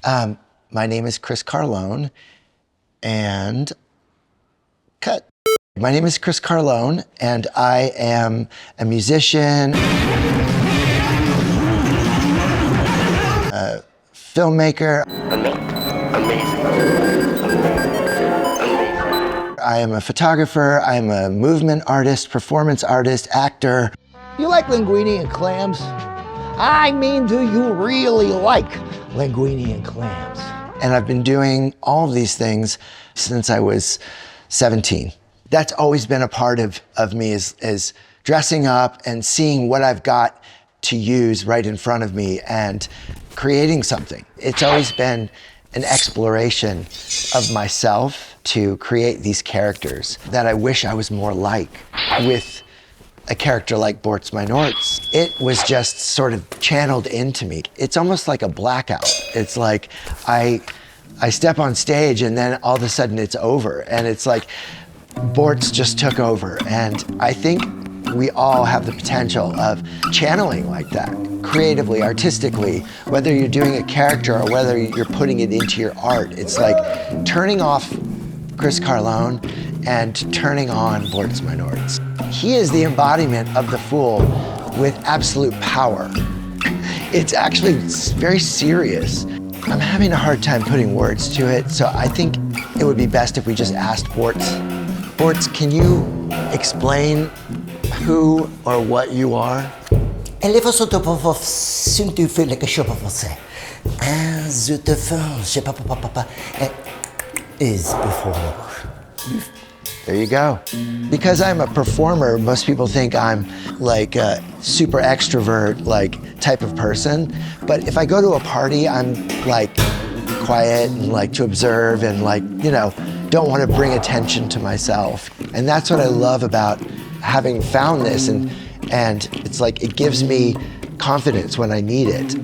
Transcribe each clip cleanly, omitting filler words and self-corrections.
My name is Chris Carlone, and cut. My name is Chris Carlone, and I am a musician, a filmmaker. Amazing. I am a photographer, I'm a movement artist, performance artist, actor. You like linguine and clams? I mean, do you really like linguine and clams? And I've been doing all of these things since I was 17. That's always been a part of me is dressing up and seeing what I've got to use right in front of me and creating something. It's always been an exploration of myself to create these characters that I wish I was more like. With a character like Bort's My Norts, it was just sort of channeled into me. It's almost like a blackout. It's like I step on stage and then all of a sudden it's over. And it's like Bort's just took over. And I think we all have the potential of channeling like that, creatively, artistically, whether you're doing a character or whether you're putting it into your art. It's like turning off Chris Carlone and turning on Bort's My Norts. He is the embodiment of the fool with absolute power. It's actually very serious. I'm having a hard time putting words to it, so I think it would be best if we just asked Bort's. Bort's, can you explain who or what you are? Eleva sotto por sinto feel like a shop of você. As you defend, je papa is before. There you go. Because I'm a performer, most people think I'm like a super extrovert, like type of person. But if I go to a party, I'm like quiet and like to observe and like, you know, don't want to bring attention to myself. And that's what I love about having found this. And it's like, it gives me confidence when I need it.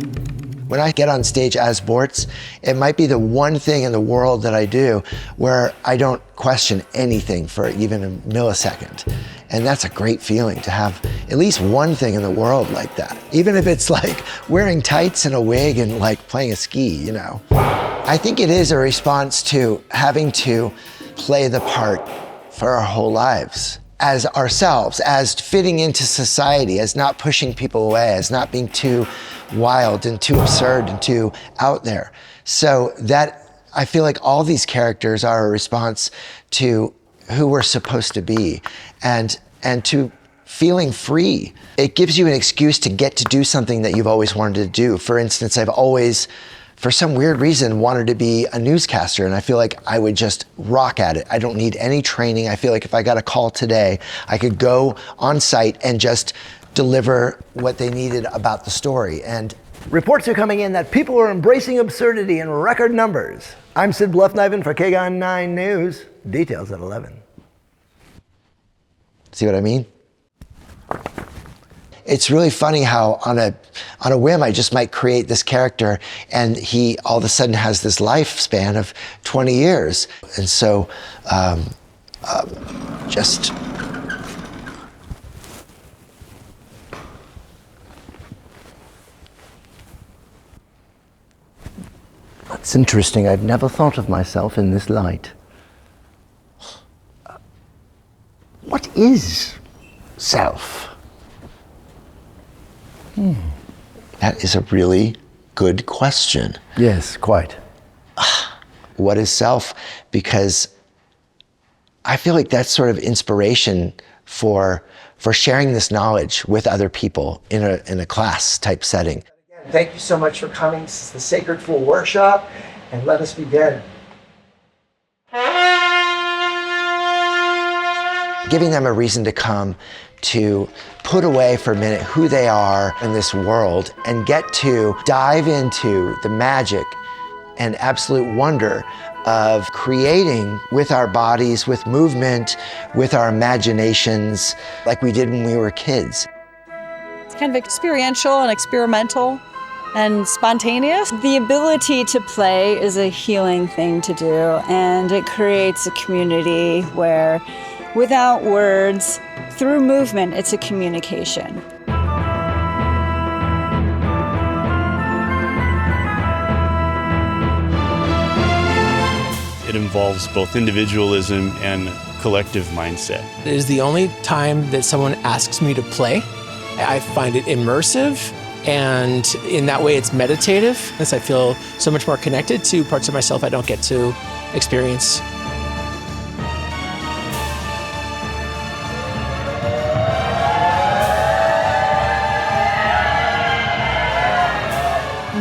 When I get on stage as Bort's, it might be the one thing in the world that I do where I don't question anything for even a millisecond. And that's a great feeling to have at least one thing in the world like that. Even if it's like wearing tights and a wig and like playing a ski, you know. I think it is a response to having to play the part for our whole lives as ourselves, as fitting into society, as not pushing people away, as not being too wild and too absurd and too out there. So that, I feel like all these characters are a response to who we're supposed to be and to feeling free. It gives you an excuse to get to do something that you've always wanted to do. For instance, I've always, for some weird reason, wanted to be a newscaster, and I feel like I would just rock at it. I don't need any training. I feel like if I got a call today, I could go on site and just deliver what they needed about the story. And reports are coming in that people are embracing absurdity in record numbers. I'm Sid Bluffkniven for KGON 9 News. Details at 11. See what I mean? It's really funny how on a whim I just might create this character and he all of a sudden has this lifespan of 20 years. And so just That's interesting. I've never thought of myself in this light. What is self? That is a really good question. Yes, quite. What is self? Because I feel like that's sort of inspiration for sharing this knowledge with other people in a class type setting. Thank you so much for coming. This is the Sacred Fool Workshop, and let us begin. Giving them a reason to come, to put away for a minute who they are in this world and get to dive into the magic and absolute wonder of creating with our bodies, with movement, with our imaginations, like we did when we were kids. It's kind of experiential and experimental and spontaneous. The ability to play is a healing thing to do, and it creates a community where, without words, through movement, it's a communication. that involves both individualism and collective mindset. It is the only time that someone asks me to play. I find it immersive, and in that way it's meditative. As I feel so much more connected to parts of myself I don't get to experience.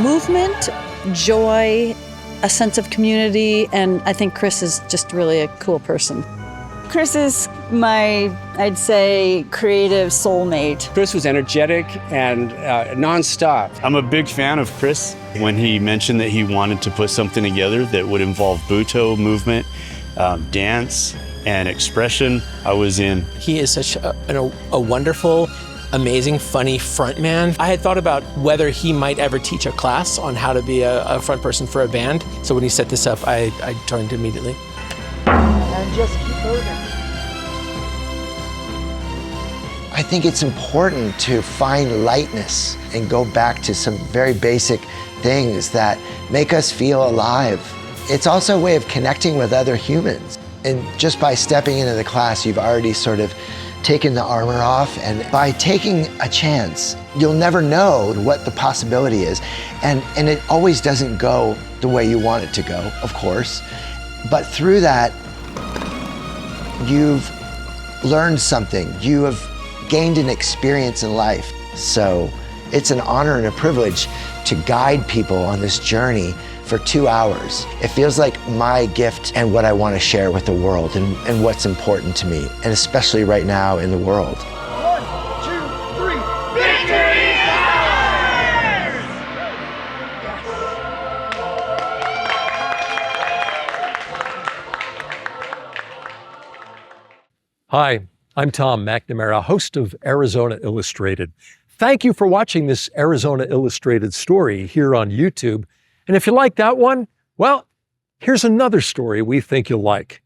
Movement, joy, a sense of community, and I think Chris is just really a cool person. Chris is my, I'd say, creative soulmate. Chris was energetic and nonstop. I'm a big fan of Chris. When he mentioned that he wanted to put something together that would involve Butoh movement, dance, and expression, I was in. He is such a wonderful, amazing, funny frontman. I had thought about whether he might ever teach a class on how to be a front person for a band. So when he set this up, I joined immediately. And just keep moving. I think it's important to find lightness and go back to some very basic things that make us feel alive. It's also a way of connecting with other humans. And just by stepping into the class, you've already sort of taken the armor off, and by taking a chance, you'll never know what the possibility is. And it always doesn't go the way you want it to go, of course. But through that, you've learned something. You have gained an experience in life. So it's an honor and a privilege to guide people on this journey for 2 hours. It feels like my gift and what I want to share with the world and what's important to me, and especially right now in the world. 1, 2, 3, victory is ours! Hi, I'm Tom McNamara, host of Arizona Illustrated. Thank you for watching this Arizona Illustrated story here on YouTube. And if you like that one, well, here's another story we think you'll like.